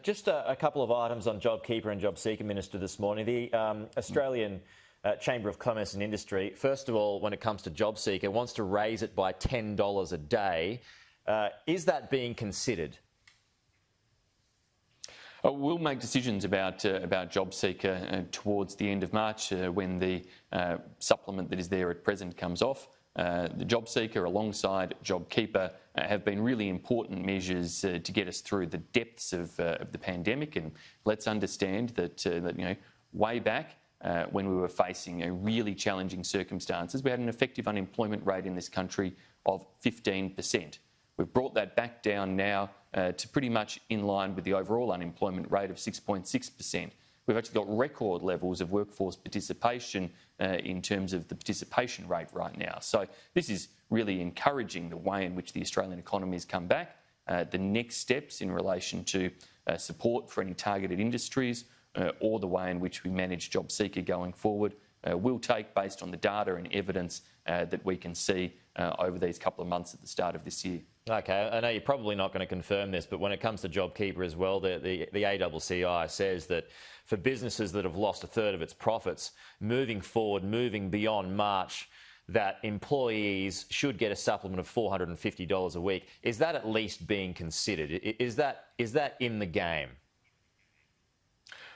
Just a couple of items on JobKeeper and JobSeeker, Minister, this morning. The Australian Chamber of Commerce and Industry, first of all, when it comes to JobSeeker, wants to raise it by $10 a day. Is that being considered? We'll make decisions about JobSeeker towards the end of March when the supplement that is there at present comes off. The JobSeeker alongside JobKeeper have been really important measures to get us through the depths of the pandemic. And let's understand that, way back when we were facing really challenging circumstances, we had an effective unemployment rate in this country of 15%. We've brought that back down now to pretty much in line with the overall unemployment rate of 6.6%. We've actually got record levels of workforce participation in terms of the participation rate right now. So this is really encouraging the way in which the Australian economy has come back. The next steps in relation to support for any targeted industries or the way in which we manage JobSeeker going forward will take based on the data and evidence that we can see over these couple of months at the start of this year. OK, I know you're probably not going to confirm this, but when it comes to JobKeeper as well, the ACCI says that for businesses that have lost a third of its profits, moving forward, moving beyond March, that employees should get a supplement of $450 a week. Is that at least being considered? Is that in the game?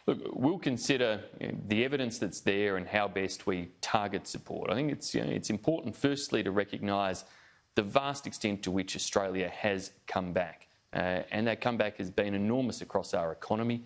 Look, we'll consider the evidence that's there and how best we target support. I think it's important, firstly, to recognise the vast extent to which Australia has come back. And that comeback has been enormous across our economy,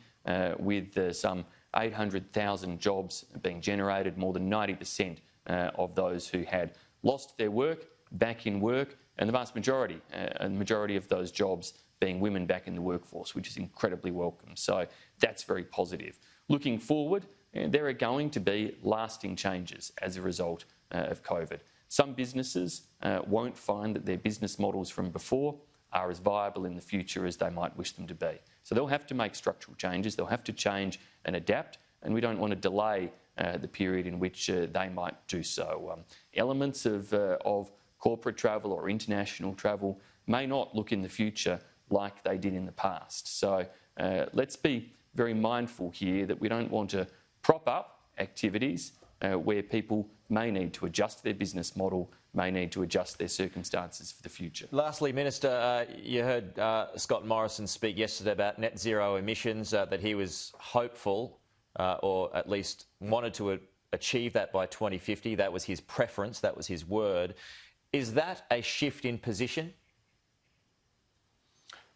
with some 800,000 jobs being generated, more than 90% of those who had lost their work back in work, and the vast majority of those jobs being women back in the workforce, which is incredibly welcome. So that's very positive. Looking forward, there are going to be lasting changes as a result of COVID. Some businesses won't find that their business models from before are as viable in the future as they might wish them to be. So they'll have to make structural changes, they'll have to change and adapt, and we don't want to delay the period in which they might do so. Elements of corporate travel or international travel may not look in the future like they did in the past. So let's be very mindful here that we don't want to prop up activities where people may need to adjust their business model, may need to adjust their circumstances for the future. Lastly, Minister, you heard Scott Morrison speak yesterday about net zero emissions, that he was hopeful or at least wanted to achieve that by 2050. That was his preference, that was his word. Is that a shift in position?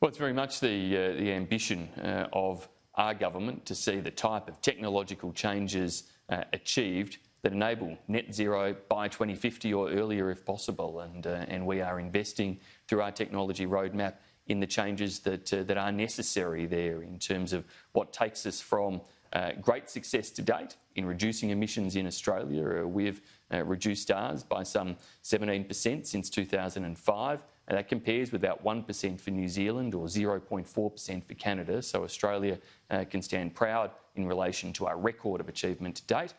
Well, it's very much the ambition of our government to see the type of technological changes achieved that enable net zero by 2050 or earlier if possible. And we are investing through our technology roadmap in the changes that are necessary there in terms of what takes us from great success to date in reducing emissions in Australia. We've reduced ours by some 17% since 2005. And that compares with about 1% for New Zealand or 0.4% for Canada. So Australia can stand proud in relation to our record of achievement to date.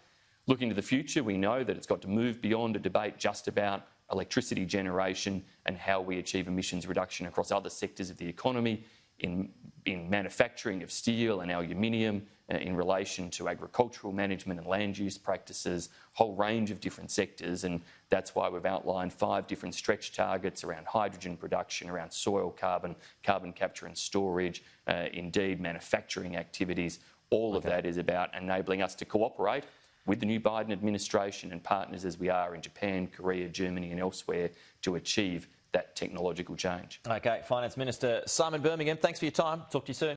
Looking to the future, we know that it's got to move beyond a debate just about electricity generation and how we achieve emissions reduction across other sectors of the economy, in manufacturing of steel and aluminium, in relation to agricultural management and land use practices, whole range of different sectors. And that's why we've outlined 5 different stretch targets around hydrogen production, around soil carbon, carbon capture and storage, indeed manufacturing activities. All of that is about enabling us to cooperate with the new Biden administration and partners as we are in Japan, Korea, Germany and elsewhere to achieve that technological change. OK, Finance Minister Simon Birmingham, thanks for your time. Talk to you soon.